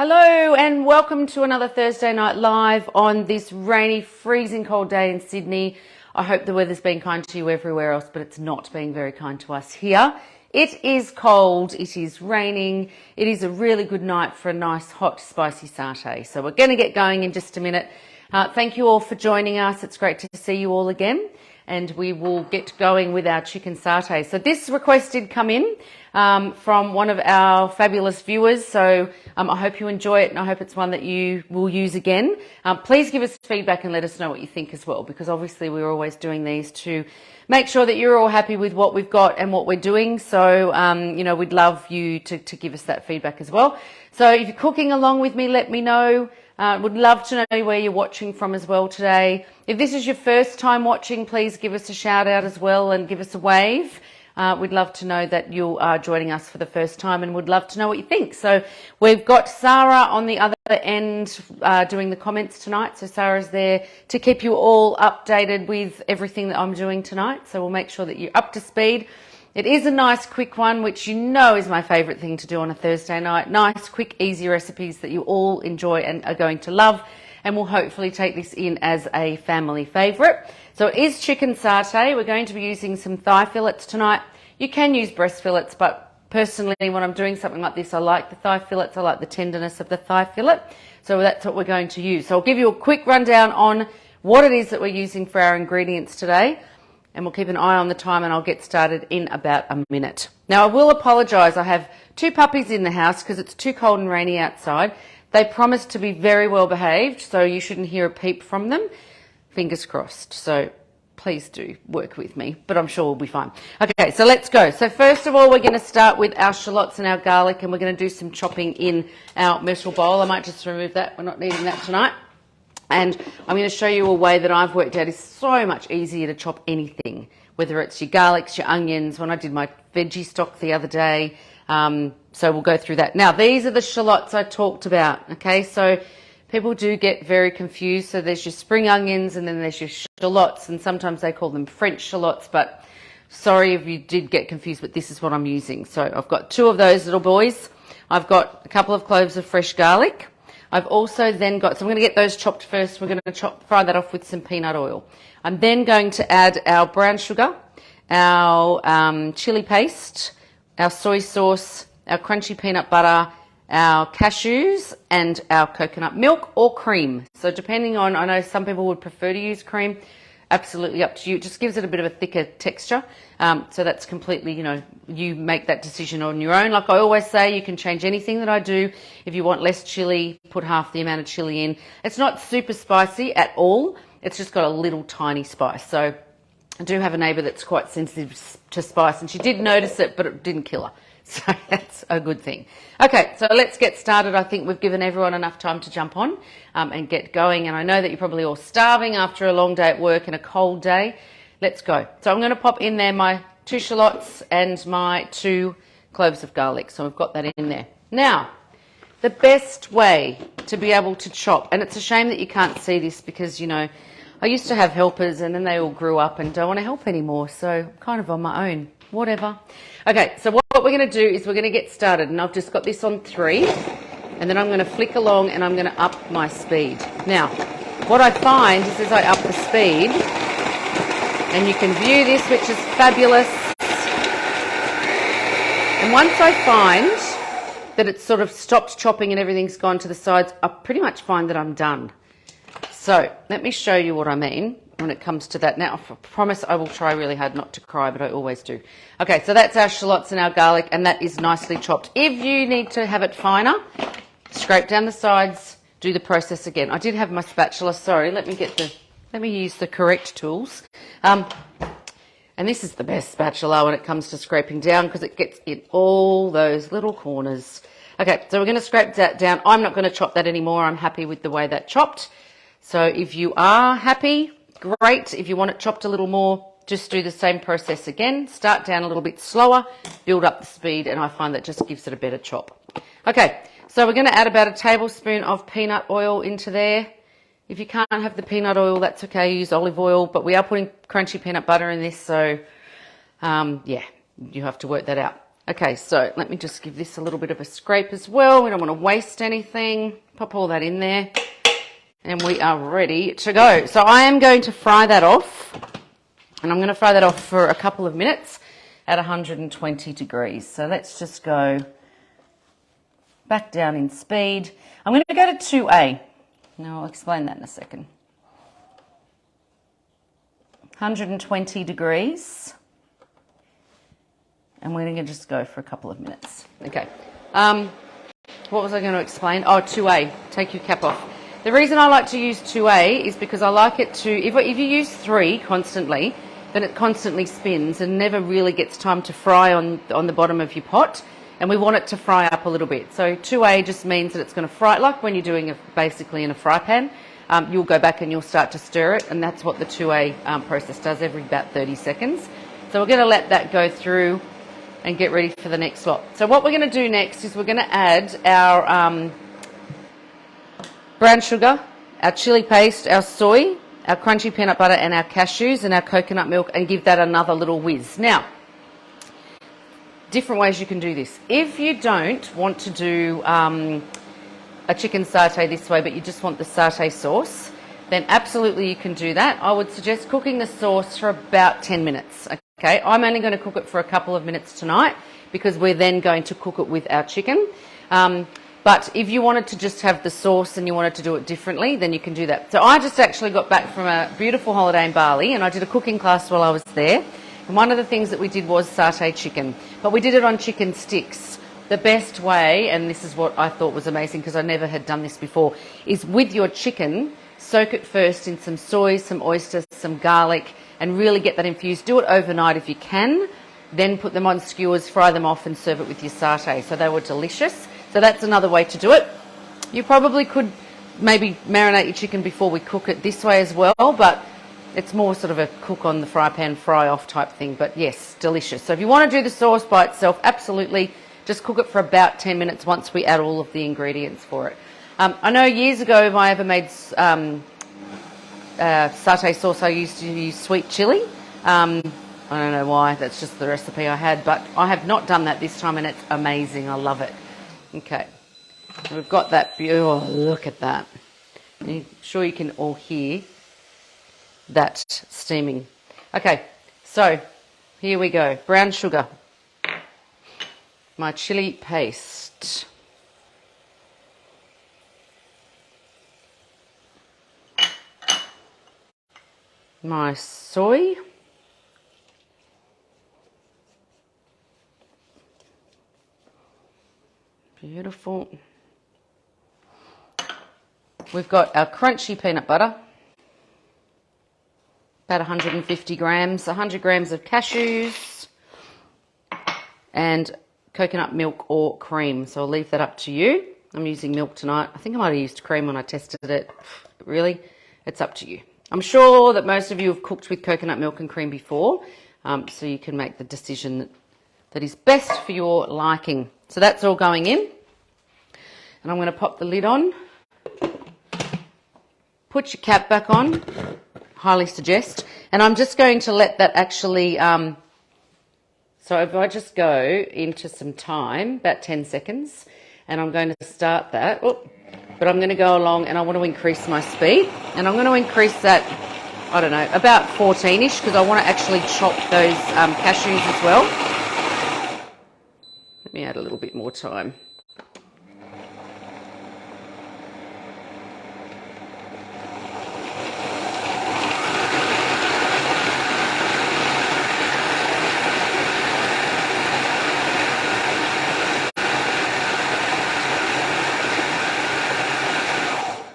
Hello and welcome to another Thursday Night Live on this rainy, freezing cold day in Sydney. I hope the weather's been kind to you everywhere else, but it's not being very kind to us here. It is cold, it is raining, it is a really good night for a nice hot spicy satay. So we're going to get going in just a minute. Thank you all for joining us. It's great to see you all again. And we will get going with our chicken satay. So this request did come in from one of our fabulous viewers. So I hope you enjoy it and I hope it's one that you will use again. Please give us feedback and let us know what you think as well, because obviously we're always doing these to make sure that you're all happy with what we've got and what we're doing. So, we'd love you to give us that feedback as well. So if you're cooking along with me, let me know. Would love to know where you're watching from as well today. If this is your first time watching, please give us a shout out as well and give us a wave. We'd love to know that you are joining us for the first time and would love to know what you think. So we've got Sarah on the other end doing the comments tonight. So Sarah's there to keep you all updated with everything that I'm doing tonight. So we'll make sure that you're up to speed. It is a nice quick one, which you know is my favourite thing to do on a Thursday night. Nice, quick, easy recipes that you all enjoy and are going to love. And we'll hopefully take this in as a family favourite. So it is chicken satay. We're going to be using some thigh fillets tonight. You can use breast fillets, but personally when I'm doing something like this, I like the thigh fillets. I like the tenderness of the thigh fillet. So that's what we're going to use. So I'll give you a quick rundown on what it is that we're using for our ingredients today. And we'll keep an eye on the time and I'll get started in about a minute. Now, I will apologise. I have two puppies in the house because it's too cold and rainy outside. They promised to be very well behaved, so you shouldn't hear a peep from them. Fingers crossed. So please do work with me, but I'm sure we'll be fine. Okay, so let's go. So first of all, we're going to start with our shallots and our garlic, and we're going to do some chopping in our metal bowl. I might just remove that. We're not needing that tonight. And I'm going to show you a way that I've worked out is so much easier to chop anything, whether it's your garlics, your onions. When I did my veggie stock the other day, so we'll go through that. Now, these are the shallots I talked about, okay? So people do get very confused. So there's your spring onions and then there's your shallots, and sometimes they call them French shallots, but sorry if you did get confused, but this is what I'm using. So I've got two of those little boys. I've got a couple of cloves of fresh garlic. I've also then got, so I'm going to get those chopped first. We're going to fry that off with some peanut oil. I'm then going to add our brown sugar, our chili paste, our soy sauce, our crunchy peanut butter, our cashews, and our coconut milk or cream. So depending on, I know some people would prefer to use cream. Absolutely up to you. It just gives it a bit of a thicker texture. So that's completely, you make that decision on your own. Like I always say, you can change anything that I do. If you want less chili, put half the amount of chili in. It's not super spicy at all. It's just got a little tiny spice. So I do have a neighbour that's quite sensitive to spice, and she did notice it, but it didn't kill her. So that's a good thing. Okay, so let's get started. I think we've given everyone enough time to jump on and get going. And I know that you're probably all starving after a long day at work and a cold day. Let's go. So I'm going to pop in there my 2 shallots and my 2 cloves of garlic. So we've got that in there. Now, the best way to be able to chop, and it's a shame that you can't see this because, I used to have helpers and then they all grew up and don't want to help anymore. So I'm kind of on my own. Whatever. Okay, so what we're going to do is we're going to get started, and I've just got this on 3, and then I'm going to flick along and I'm going to up my speed. Now, what I find is as I up the speed, and you can view this, which is fabulous, and once I find that it's sort of stopped chopping and everything's gone to the sides, I pretty much find that I'm done. So let me show you what I mean when it comes to that. Now, I promise I will try really hard not to cry, but I always do. Okay, so that's our shallots and our garlic, and that is nicely chopped. If you need to have it finer, scrape down the sides, do the process again. I did have my spatula, sorry, let me use the correct tools. And this is the best spatula when it comes to scraping down because it gets in all those little corners. Okay, so we're going to scrape that down. I'm not going to chop that anymore. I'm happy with the way that chopped. So if you are happy, great. If you want it chopped a little more, just do the same process again. Start down a little bit slower, build up the speed, and I find that just gives it a better chop. Okay, so we're going to add about a tablespoon of peanut oil into there. If you can't have the peanut oil, that's okay. Use olive oil, but we are putting crunchy peanut butter in this, so yeah, you have to work that out. Okay, so let me just give this a little bit of a scrape as well. We don't want to waste anything. Pop all that in there. And we are ready to go. So I am going to fry that off. And I'm going to fry that off for a couple of minutes at 120 degrees. So let's just go back down in speed. I'm going to go to 2A. Now I'll explain that in a second. 120 degrees. And we're going to just go for a couple of minutes. Okay. What was I going to explain? Oh, 2A. Take your cap off. The reason I like to use 2A is because I like it to, if you use 3 constantly, then it constantly spins and never really gets time to fry on the bottom of your pot. And we want it to fry up a little bit. So 2A just means that it's going to fry, like when you're doing it basically in a fry pan, you'll go back and you'll start to stir it. And that's what the 2A process does every about 30 seconds. So we're going to let that go through and get ready for the next lot. So what we're going to do next is we're going to add our brown sugar, our chili paste, our soy, our crunchy peanut butter and our cashews and our coconut milk and give that another little whiz. Now, different ways you can do this. If you don't want to do a chicken satay this way, but you just want the satay sauce, then absolutely you can do that. I would suggest cooking the sauce for about 10 minutes. Okay, I'm only going to cook it for a couple of minutes tonight because we're then going to cook it with our chicken. But if you wanted to just have the sauce and you wanted to do it differently, then you can do that. So I just actually got back from a beautiful holiday in Bali and I did a cooking class while I was there. And one of the things that we did was satay chicken, but we did it on chicken sticks. The best way, and this is what I thought was amazing because I never had done this before, is with your chicken, soak it first in some soy, some oysters, some garlic, and really get that infused. Do it overnight if you can. Then put them on skewers, fry them off and serve it with your satay. So they were delicious. So that's another way to do it. You probably could maybe marinate your chicken before we cook it this way as well, but it's more sort of a cook on the fry pan, fry off type thing. But yes, delicious. So if you want to do the sauce by itself, absolutely. Just cook it for about 10 minutes once we add all of the ingredients for it. I know years ago if I ever made satay sauce, I used to use sweet chilli. I don't know why, that's just the recipe I had, but I have not done that this time and it's amazing. I love it. Okay, we've got that. Oh, look at that. I'm sure you can all hear that steaming. Okay, so here we go. Brown sugar, my chili paste, my soy, beautiful. We've got our crunchy peanut butter, about 150 grams, 100 grams of cashews, and coconut milk or cream. So I'll leave that up to you. I'm using milk tonight. I think I might have used cream when I tested it. Really, it's up to you. I'm sure that most of you have cooked with coconut milk and cream before, so you can make the decision that is best for your liking. So that's all going in. And I'm going to pop the lid on. Put your cap back on. Highly suggest. And I'm just going to let that actually, so if I just go into some time, about 10 seconds, and I'm going to start that. Oh, but I'm going to go along and I want to increase my speed. And I'm going to increase that, I don't know, about 14-ish because I want to actually chop those cashews as well. Let me add a little bit more time.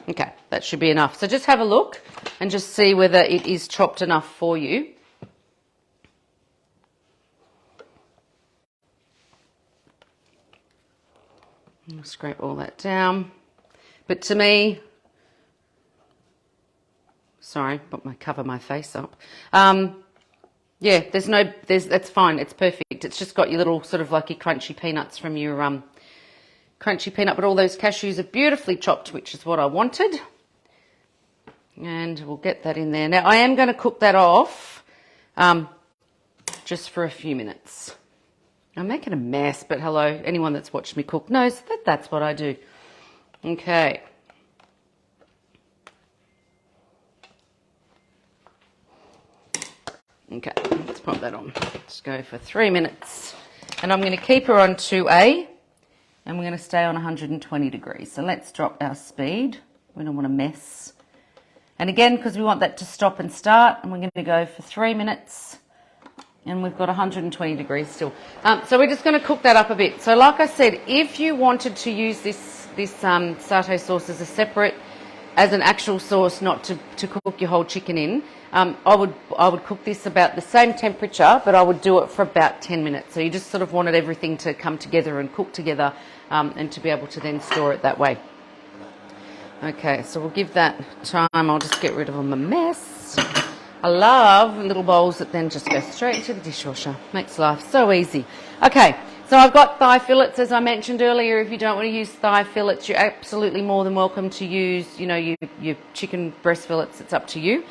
Okay, that should be enough. So just have a look and just see whether it is chopped enough for you. I'll scrape all that down. But to me, sorry, cover my face up. Yeah, that's fine. It's perfect. It's just got your little sort of like your crunchy peanuts from your crunchy peanut, but all those cashews are beautifully chopped, which is what I wanted. And we'll get that in there. Now, I am going to cook that off just for a few minutes. I'm making a mess, but hello, anyone that's watched me cook knows that that's what I do. Okay. Okay, let's pop that on. Let's go for 3 minutes. And I'm going to keep her on 2A, and we're going to stay on 120 degrees. So let's drop our speed. We don't want to mess. And again, because we want that to stop and start, and we're going to go for 3 minutes, and we've got 120 degrees still. So we're just going to cook that up a bit. So like I said, if you wanted to use this satay sauce as a separate, as an actual sauce, not to cook your whole chicken in, I would cook this about the same temperature, but I would do it for about 10 minutes. So you just sort of wanted everything to come together and cook together, and to be able to then store it that way. Okay, so we'll give that time. I'll just get rid of all my mess. I love little bowls that then just go straight into the dishwasher. Makes life so easy. Okay, so I've got thigh fillets, as I mentioned earlier. If you don't want to use thigh fillets, you're absolutely more than welcome to use, your chicken breast fillets. It's up to you.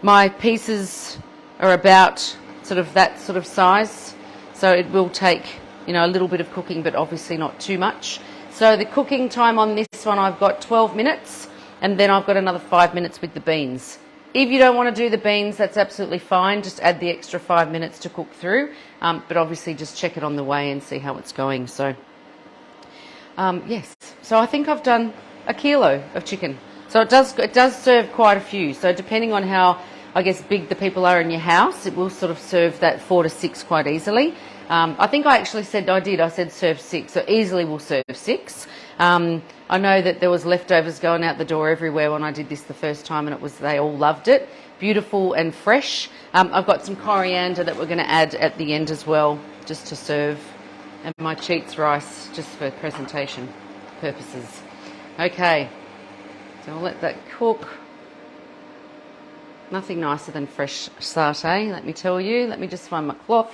My pieces are about sort of that sort of size, so it will take, a little bit of cooking, but obviously not too much. So the cooking time on this one, I've got 12 minutes, and then I've got another 5 minutes with the beans. If you don't want to do the beans, that's absolutely fine. Just add the extra 5 minutes to cook through, but obviously just check it on the way and see how it's going. So, yes. So I think I've done a kilo of chicken. So it does serve quite a few. So depending on how, I guess, big the people are in your house, it will sort of serve that 4 to 6 quite easily. I think I actually said I said serve 6, so easily we'll serve 6. I know that there was leftovers going out the door everywhere when I did this the first time, and they all loved it. Beautiful and fresh. I've got some coriander that we're going to add at the end as well, just to serve, and my cheats rice just for presentation purposes. Okay, so I'll let that cook. Nothing nicer than fresh satay, let me tell you. Let me just find my cloth.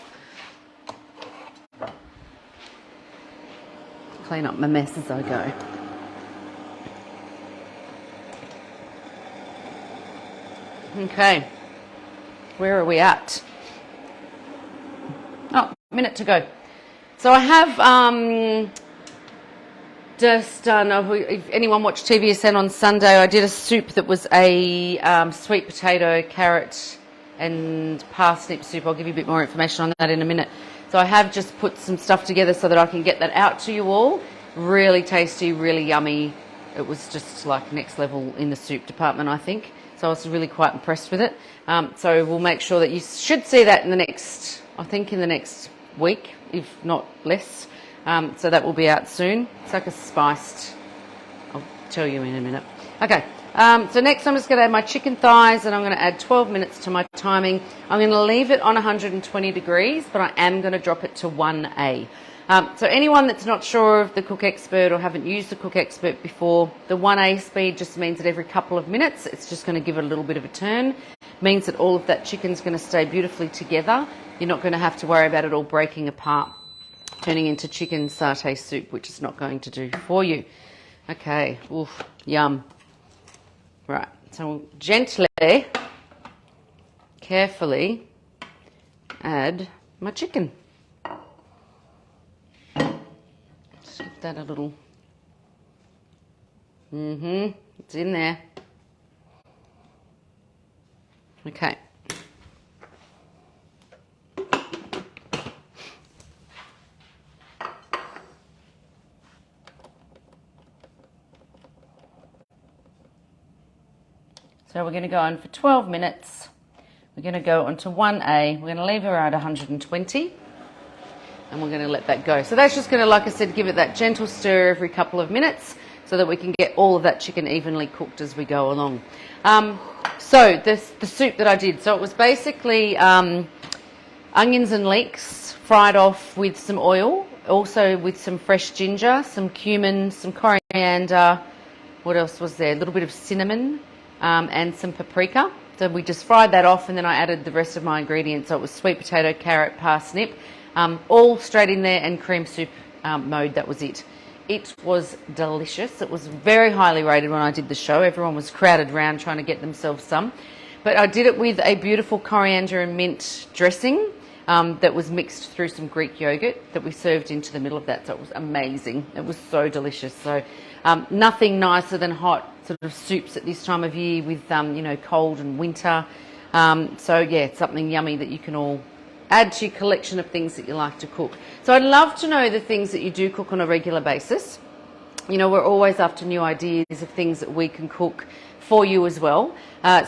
Clean up my mess as I go. Okay, where are we at? Oh, a minute to go. So I have just done, if anyone watched TBSN on Sunday, I did a soup that was a sweet potato, carrot and parsnip soup. I'll give you a bit more information on that in a minute. So I have just put some stuff together so that I can get that out to you all. Really tasty, really yummy. It was just like next level in the soup department, I think. So I was really quite impressed with it. So we'll make sure that you should see that in the next week, if not less. So that will be out soon. It's like a spiced, I'll tell you in a minute. Okay, so next I'm just going to add my chicken thighs, and I'm going to add 12 minutes to my timing. I'm going to leave it on 120 degrees, but I am going to drop it to 1A. So anyone that's not sure of the Cook Expert or haven't used the Cook Expert before, the 1A speed just means that every couple of minutes it's just going to give it a little bit of a turn. It means that all of that chicken's going to stay beautifully together. You're not going to have to worry about it all breaking apart, turning into chicken satay soup, which is not going to do for you. Okay, oof, yum. Right, so we'll gently, carefully add my chicken. Just give that a little, it's in there. Okay. So we're going to go on for 12 minutes. We're going to go on to 1A. We're going to leave her at 120. And we're going to let that go. So that's just going to, like I said, give it that gentle stir every couple of minutes so that we can get all of that chicken evenly cooked as we go along. So the soup that I did, so it was basically onions and leeks fried off with some oil, also with some fresh ginger, some cumin, some coriander. What else was there? A little bit of cinnamon. And some paprika. So we just fried that off, and then I added the rest of my ingredients. So it was sweet potato, carrot, parsnip, all straight in there, and cream soup mode. That was it. It was delicious. It was very highly rated when I did the show. Everyone was crowded around trying to get themselves some. But I did it with a beautiful coriander and mint dressing. that was mixed through some Greek yogurt that we served into the middle of that. So it was amazing. It was so delicious. So nothing nicer than hot sort of soups at this time of year with, cold and winter. So yeah, it's something yummy that you can all add to your collection of things that you like to cook. So I'd love to know the things that you do cook on a regular basis. We're always after new ideas of things that we can cook for you as well.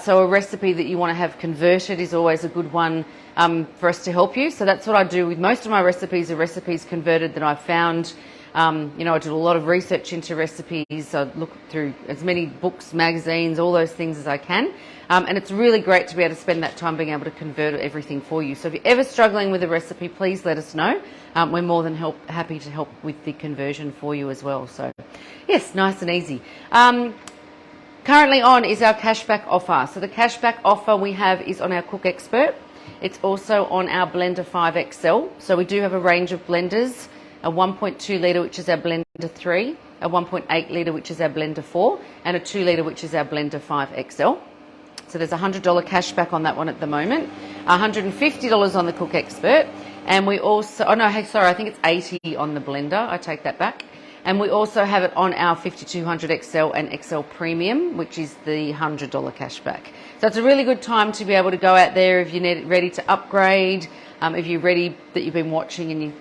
So a recipe that you want to have converted is always a good one for us to help you. So that's what I do with most of my recipes, are recipes converted that I've found. I do a lot of research into recipes. I look through as many books, magazines, all those things as I can. And it's really great to be able to spend that time being able to convert everything for you. So if you're ever struggling with a recipe, please let us know. We're more than happy to help with the conversion for you as well. So yes, nice and easy. Currently on is our cashback offer. So the cashback offer we have is on our Cook Expert. It's also on our Blender 5XL. So we do have a range of blenders, a 1.2 litre, which is our Blender 3, a 1.8 litre, which is our Blender 4, and a 2 litre, which is our Blender 5XL. So there's a $100 cashback on that one at the moment, $150 on the Cook Expert, and we also, I think it's 80 on the Blender, I take that back. And we also have it on our 5200 XL and XL Premium, which is the $100 cashback. So it's a really good time to be able to go out there if you're ready to upgrade, if you're ready that you've been watching and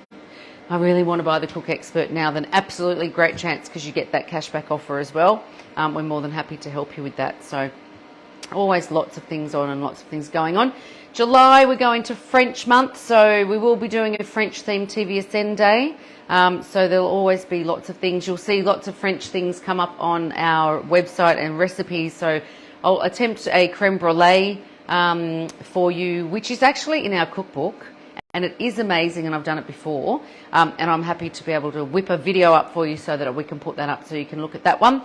I really want to buy the Cook Expert now, then absolutely great chance because you get that cashback offer as well. We're more than happy to help you with that. So always lots of things on and lots of things going on. July, we're going to French month, so we will be doing a French-themed TVSN day. So there'll always be lots of things. You'll see lots of French things come up on our website and recipes. So I'll attempt a creme brulee for you, which is actually in our cookbook. And it is amazing, and I've done it before. And I'm happy to be able to whip a video up for you so that we can put that up so you can look at that one.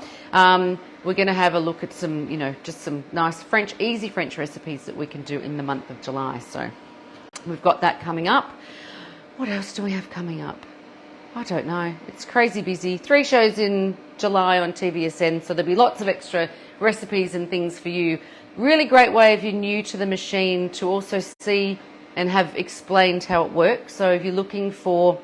We're going to have a look at some, just some nice easy French recipes that we can do in the month of July. So we've got that coming up. What else do we have coming up? I don't know. It's crazy busy. 3 shows in July on TVSN, so there'll be lots of extra recipes and things for you. Really great way if you're new to the machine to also see and have explained how it works. So if you're looking for,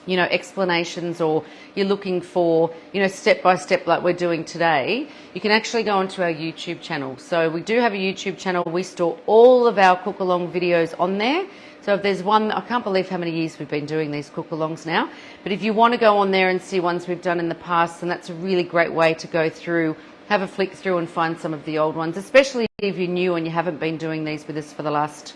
explanations, or you're looking for, step by step like we're doing today, you can actually go onto our YouTube channel. So we do have a YouTube channel. We store all of our Cookalong videos on there. So if there's one, I can't believe how many years we've been doing these Cookalongs now, but if you want to go on there and see ones we've done in the past, then that's a really great way to go through, have a flick through and find some of the old ones, especially if you're new and you haven't been doing these with us for the last,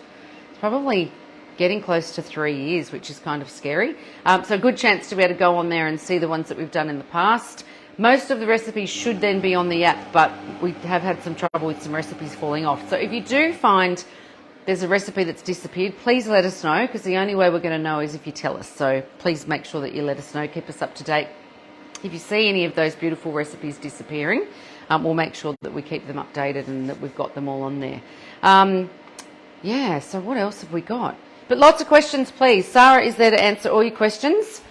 probably getting close to 3 years, which is kind of scary. So a good chance to be able to go on there and see the ones that we've done in the past. Most of the recipes should then be on the app, but we have had some trouble with some recipes falling off. So if you do find there's a recipe that's disappeared, please let us know, because the only way we're going to know is if you tell us. So please make sure that you let us know, keep us up to date. If you see any of those beautiful recipes disappearing, we'll make sure that we keep them updated and that we've got them all on there. So what else have we got? But lots of questions, please. Sarah is there to answer all your questions.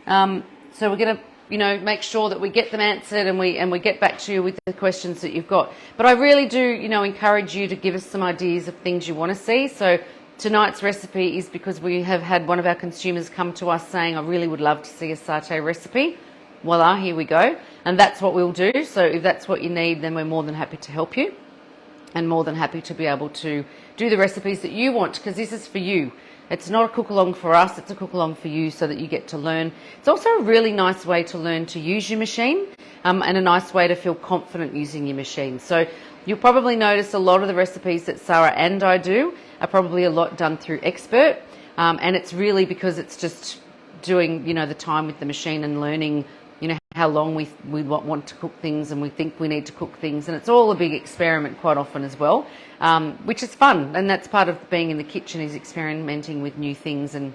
So we're going to, make sure that we get them answered and we get back to you with the questions that you've got. But I really do, encourage you to give us some ideas of things you want to see. So tonight's recipe is because we have had one of our consumers come to us saying, I really would love to see a satay recipe. Voila, here we go. And that's what we'll do. So if that's what you need, then we're more than happy to help you and more than happy to be able to do the recipes that you want, because this is for you. It's not a cook-along for us, it's a cook-along for you so that you get to learn. It's also a really nice way to learn to use your machine and a nice way to feel confident using your machine. So you'll probably notice a lot of the recipes that Sarah and I do are probably a lot done through Expert, and it's really because it's just doing, the time with the machine and learning, how long we want to cook things and we think we need to cook things, and it's all a big experiment quite often as well, which is fun, and that's part of being in the kitchen, is experimenting with new things and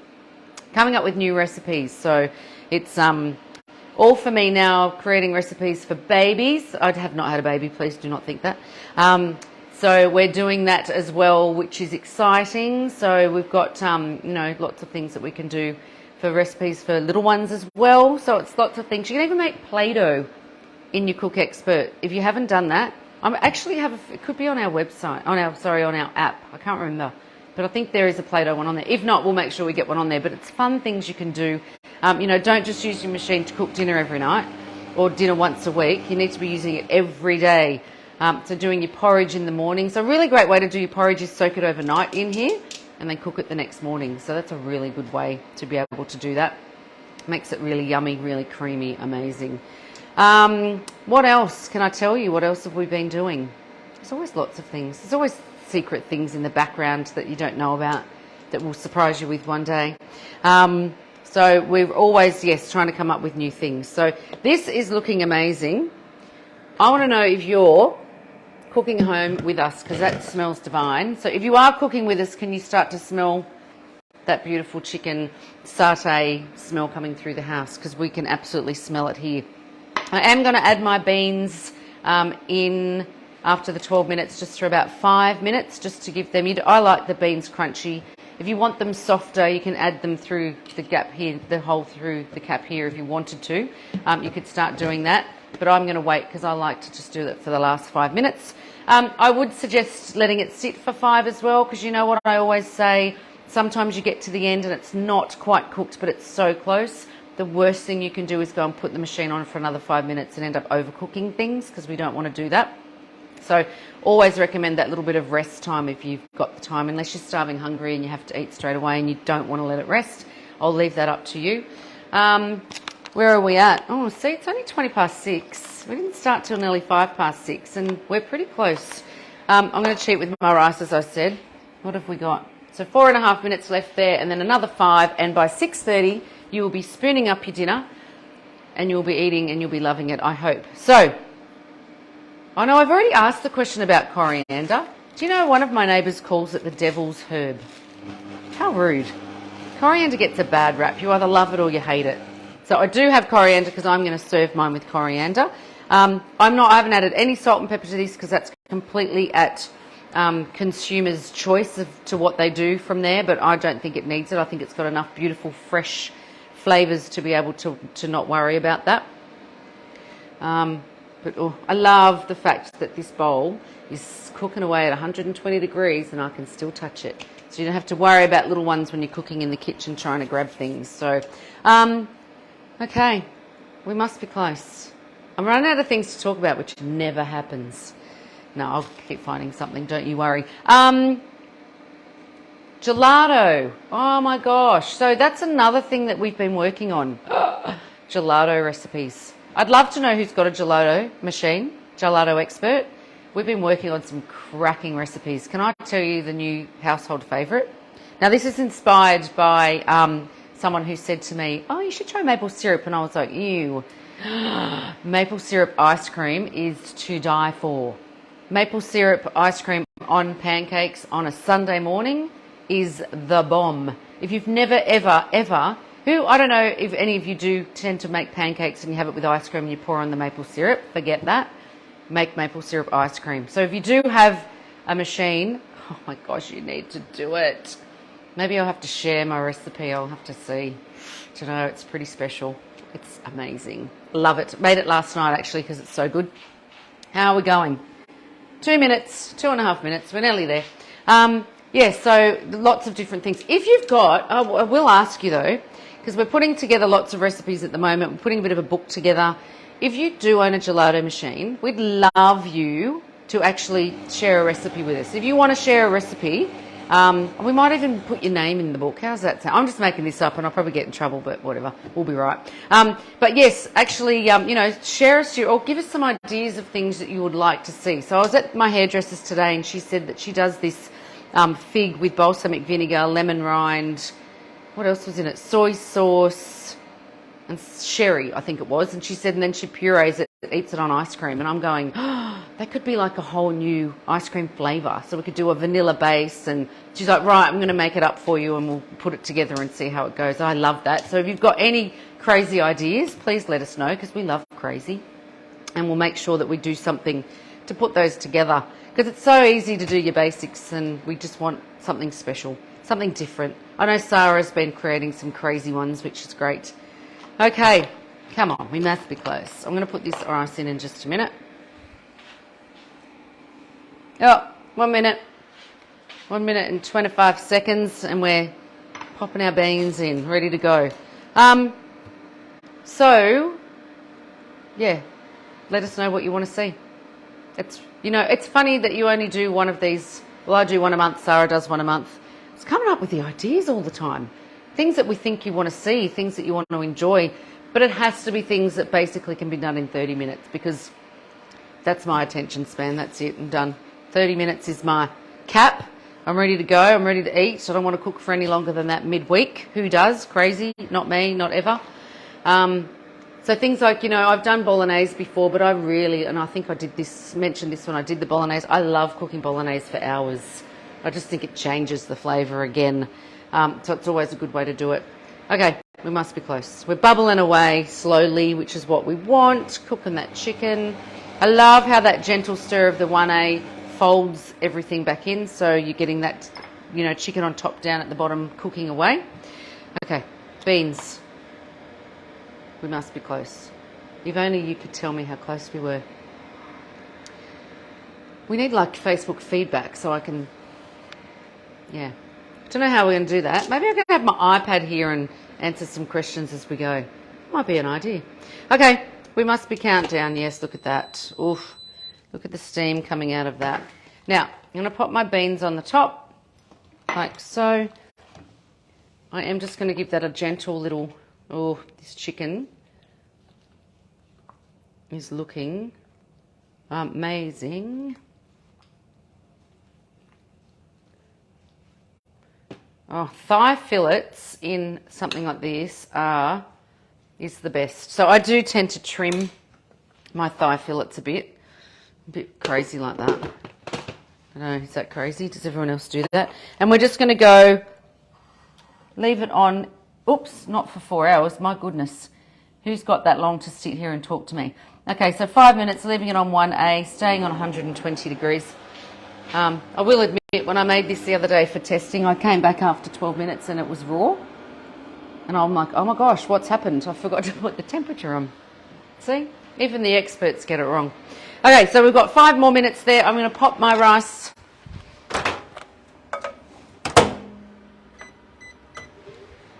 coming up with new recipes. So it's all for me now, creating recipes for babies. I have not had a baby, please do not think that. So we're doing that as well, which is exciting. So we've got lots of things that we can do for recipes for little ones as well. So it's lots of things. You can even make Play-Doh in your Cook Expert. If you haven't done that, it could be on our website, on our app. I can't remember. but I think there is a Play-Doh one on there. If not, we'll make sure we get one on there. But it's fun things you can do. You know, don't just use your machine to cook dinner every night or dinner once a week. You need to be using it every day. So doing your porridge in the morning. So a really great way to do your porridge is soak it overnight in here and then cook it the next morning. So that's a really good way to be able to do that. Makes it really yummy, really creamy, amazing. What else can I tell you? What else have we been doing? There's always lots of things. There's always secret things in the background that you don't know about that will surprise you with one day. So we're always, yes, trying to come up with new things. So this is looking amazing. I want to know if you're cooking at home with us, because that smells divine. So if you are cooking with us, can you start to smell that beautiful chicken satay smell coming through the house? Because we can absolutely smell it here. I am going to add my beans in after the 12 minutes, just for about 5 minutes, just to give them, I like the beans crunchy. If you want them softer, you can add them through the gap here, the hole through the cap here if you wanted to. You could start doing that, but I'm going to wait because I like to just do that for the last 5 minutes. I would suggest letting it sit for 5 as well, because you know what I always say, sometimes you get to the end and it's not quite cooked, but it's so close. The worst thing you can do is go and put the machine on for another 5 minutes and end up overcooking things, because we don't want to do that. So always recommend that little bit of rest time if you've got the time, unless you're starving hungry and you have to eat straight away and you don't want to let it rest. I'll leave that up to you. Where are we at? Oh, see, it's only 20 past 6. We didn't start till nearly 5 past 6 and we're pretty close. I'm going to cheat with my rice, as I said. What have we got? So 4.5 minutes left there and then another 5, and by 6:30 you will be spooning up your dinner and you'll be eating and you'll be loving it, I hope. So, I know I've already asked the question about coriander. Do you know one of my neighbours calls it the devil's herb? How rude. Coriander gets a bad rap. You either love it or you hate it. So I do have coriander because I'm going to serve mine with coriander. I haven't added any salt and pepper to this because that's completely at consumers' choice to what they do from there, but I don't think it needs it. I think it's got enough beautiful fresh flavours to be able to not worry about that. But I love the fact that this bowl is cooking away at 120 degrees and I can still touch it. So you don't have to worry about little ones when you're cooking in the kitchen trying to grab things. So, okay, we must be close. I'm running out of things to talk about, which never happens. No, I'll keep finding something, don't you worry. Gelato. Oh my gosh. So that's another thing that we've been working on. Gelato recipes. I'd love to know who's got a gelato machine, gelato expert. We've been working on some cracking recipes. Can I tell you the new household favourite? Now, this is inspired by someone who said to me, oh, you should try maple syrup. And I was like, ew. Maple syrup ice cream is to die for. Maple syrup ice cream on pancakes on a Sunday morning is the bomb. If you've never, ever, ever... I don't know if any of you do tend to make pancakes and you have it with ice cream and you pour on the maple syrup. Forget that. Make maple syrup ice cream. So if you do have a machine, oh my gosh, you need to do it. Maybe I'll have to share my recipe. I'll have to see. To know, it's pretty special. It's amazing. Love it. Made it last night actually because it's so good. How are we going? 2 minutes, 2.5 minutes. We're nearly there. So lots of different things. If you've got, I will ask you though, because we're putting together lots of recipes at the moment. We're putting a bit of a book together. If you do own a gelato machine, we'd love you to actually share a recipe with us. If you want to share a recipe, we might even put your name in the book. How's that sound? I'm just making this up and I'll probably get in trouble, but whatever. We'll be right. But yes, actually, share us or give us some ideas of things that you would like to see. So I was at my hairdresser's today and she said that she does this fig with balsamic vinegar, lemon rind, what else was in it? Soy sauce and sherry, I think it was. And she said, and then she purees it, eats it on ice cream. And I'm going, oh, that could be like a whole new ice cream flavour. So we could do a vanilla base. And she's like, right, I'm going to make it up for you and we'll put it together and see how it goes. I love that. So if you've got any crazy ideas, please let us know because we love crazy. And we'll make sure that we do something to put those together. Because it's so easy to do your basics and we just want something special, something different. I know Sarah's been creating some crazy ones, which is great. Okay, come on, we must be close. I'm going to put this rice in just a minute. Oh, 1 minute. 1 minute and 25 seconds, and we're popping our beans in, ready to go. So, yeah, let us know what you want to see. It's, you know, it's funny that you only do one of these. Well, I do one a month, Sarah does one a month. It's coming up with the ideas all the time. Things that we think you want to see, things that you want to enjoy, but it has to be things that basically can be done in 30 minutes because that's my attention span. That's it, I'm done. 30 minutes is my cap. I'm ready to go. I'm ready to eat. So I don't want to cook for any longer than that midweek. Who does? Crazy. Not me, not ever. So things like, you know, I've done bolognese before, but I really, and I think I mentioned this when I did the bolognese, I love cooking bolognese for hours. I just think it changes the flavour again. So it's always a good way to do it. Okay, we must be close. We're bubbling away slowly, which is what we want. Cooking that chicken. I love how that gentle stir of the 1A folds everything back in. So you're getting that, you know, chicken on top, down at the bottom, cooking away. Okay, beans. We must be close. If only you could tell me how close we were. We need like Facebook feedback so I can, yeah. Don't know how we're going to do that. Maybe I'm going to have my iPad here and answer some questions as we go. Might be an idea. Okay, we must be countdown. Yes, look at that. Oof, look at the steam coming out of that. Now, I'm going to pop my beans on the top, like so. I am just going to give that a gentle little, oh, this chicken is looking amazing. Oh, thigh fillets in something like this is the best. So I do tend to trim my thigh fillets a bit crazy like that. I don't know, is that crazy? Does everyone else do that? And we're just going to go, leave it on, oops, not for 4 hours, my goodness. Who's got that long to sit here and talk to me? Okay, so 5 minutes, leaving it on 1A, staying on 120 degrees. I will admit, when I made this the other day for testing, I came back after 12 minutes and it was raw. And I'm like, oh my gosh, what's happened? I forgot to put the temperature on. See? Even the experts get it wrong. Okay, so we've got 5 more minutes there. I'm going to pop my rice.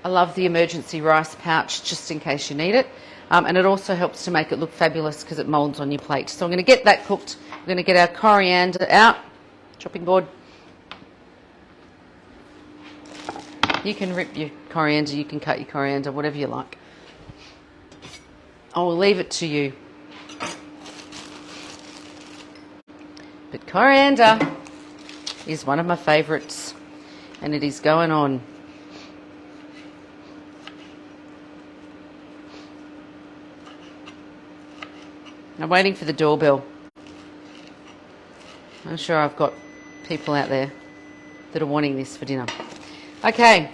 I love the emergency rice pouch just in case you need it. And it also helps to make it look fabulous because it moulds on your plate. So I'm going to get that cooked. We're going to get our coriander out. Chopping board. You can rip your coriander, you can cut your coriander, whatever you like. I will leave it to you. But coriander is one of my favourites, and it is going on. I'm waiting for the doorbell. I'm sure I've got people out there that are wanting this for dinner. Okay.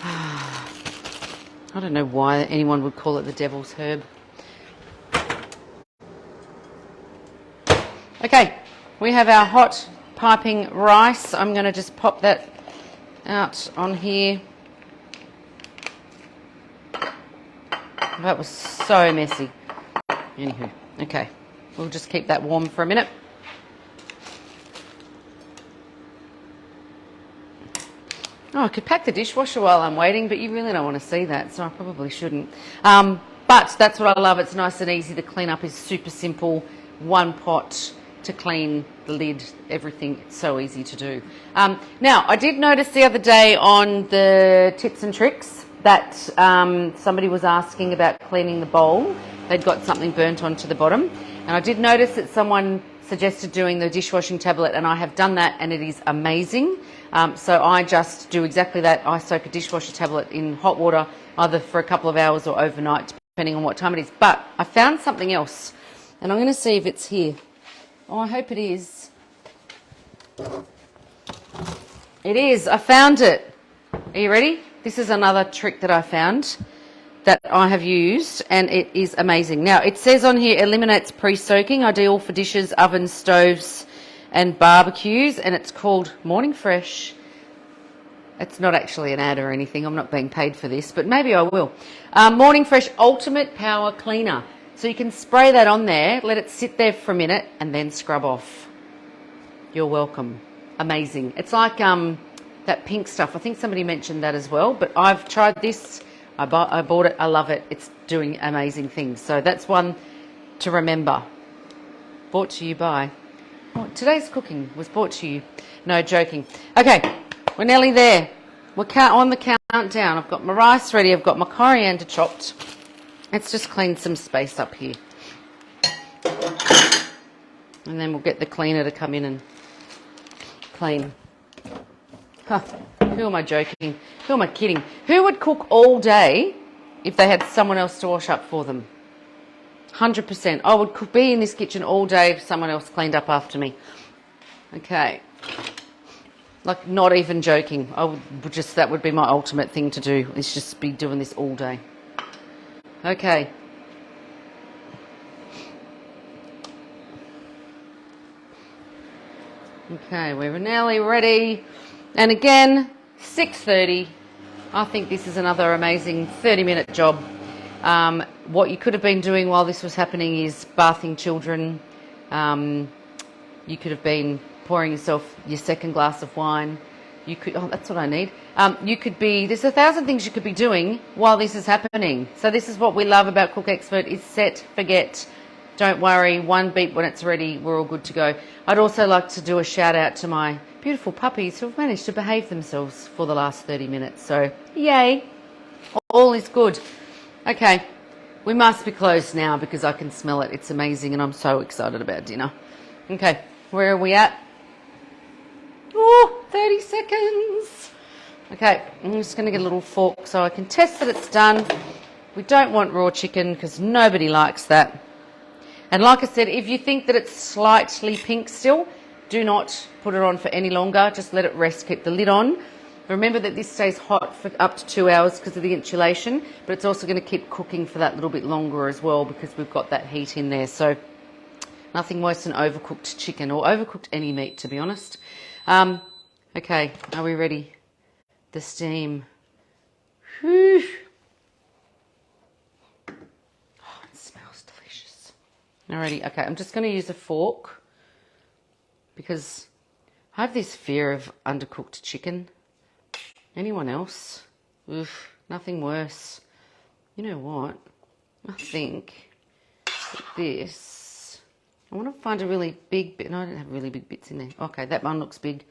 I don't know why anyone would call it the devil's herb. Okay, we have our hot piping rice. I'm going to just pop that out on here. That was so messy. Anywho, okay. We'll just keep that warm for a minute. Oh, I could pack the dishwasher while I'm waiting, but you really don't want to see that, so I probably shouldn't. But that's what I love. It's nice and easy. The cleanup is super simple. One pot to clean, the lid, everything. It's so easy to do. Now, I did notice the other day on the tips and tricks that somebody was asking about cleaning the bowl. They'd got something burnt onto the bottom. And I did notice that someone suggested doing the dishwashing tablet, and I have done that, and it is amazing. So I just do exactly that. I soak a dishwasher tablet in hot water, either for a couple of hours or overnight, depending on what time it is. But I found something else, and I'm going to see if it's here. Oh, I hope it is. It is. I found it. Are you ready? This is another trick that I found that I have used, and it is amazing. Now, it says on here, eliminates pre-soaking, ideal for dishes, ovens, stoves, and barbecues, and it's called Morning Fresh. It's not actually an ad or anything. I'm not being paid for this, but maybe I will. Morning Fresh Ultimate Power Cleaner. So you can spray that on there, let it sit there for a minute, and then scrub off. You're welcome. amazing. It's like that pink stuff. I think somebody mentioned that as well, but I've tried this. I bought it. I love it. It's doing amazing things. So that's one to remember. Brought to you by... Oh, today's cooking was brought to you. No, joking. Okay, we're nearly there. We're on the countdown. I've got my rice ready. I've got my coriander chopped. Let's just clean some space up here. And then we'll get the cleaner to come in and clean. Huh. Who am I joking? Who am I kidding? Who would cook all day if they had someone else to wash up for them? 100%. I would be in this kitchen all day if someone else cleaned up after me. Okay. Like, not even joking. That would be my ultimate thing to do, is just be doing this all day. Okay. Okay, we're nearly ready. And again, 6:30. I think this is another amazing 30-minute job. What you could have been doing while this was happening is bathing children. You could have been pouring yourself your second glass of wine. You could, oh, that's what I need. There's 1,000 things you could be doing while this is happening. So this is what we love about Cook Expert, is set, forget, don't worry, one beep when it's ready, we're all good to go. I'd also like to do a shout out to my beautiful puppies who have managed to behave themselves for the last 30 minutes. So, yay, all is good. Okay, we must be closed now because I can smell it. It's amazing and I'm so excited about dinner. Okay, where are we at? Oh, 30 seconds. Okay, I'm just going to get a little fork so I can test that it's done. We don't want raw chicken because nobody likes that. And like I said, if you think that it's slightly pink still, do not put it on for any longer. Just let it rest, keep the lid on. Remember that this stays hot for up to 2 hours because of the insulation, but it's also going to keep cooking for that little bit longer as well because we've got that heat in there. So nothing worse than overcooked chicken or overcooked any meat, to be honest. Okay, are we ready? The steam. Whew. Oh, it smells delicious. Alrighty, okay, I'm just going to use a fork because I have this fear of undercooked chicken. Anyone else? Oof, nothing worse. You know what? I think this... I want to find a really big bit. No, I don't have really big bits in there. Okay, that one looks big.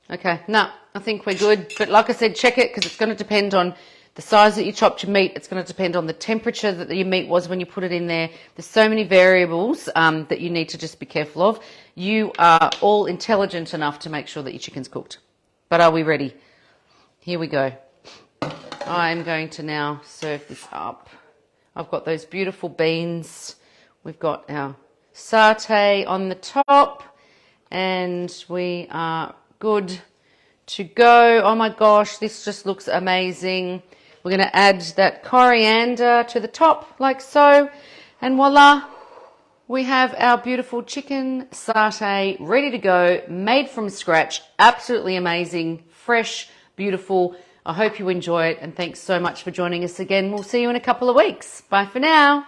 Okay, no, I think we're good. But like I said, check it because it's going to depend on the size that you chopped your meat. It's going to depend on the temperature that your meat was when you put it in there. There's so many variables that you need to just be careful of. You are all intelligent enough to make sure that your chicken's cooked. But are we ready? Here we go. I'm going to now serve this up. I've got those beautiful beans. We've got our satay on the top. And we are good to go. Oh my gosh, this just looks amazing. We're going to add that coriander to the top like so. And voila, we have our beautiful chicken satay ready to go, made from scratch. Absolutely amazing, fresh, beautiful. I hope you enjoy it and thanks so much for joining us again. We'll see you in a couple of weeks. Bye for now.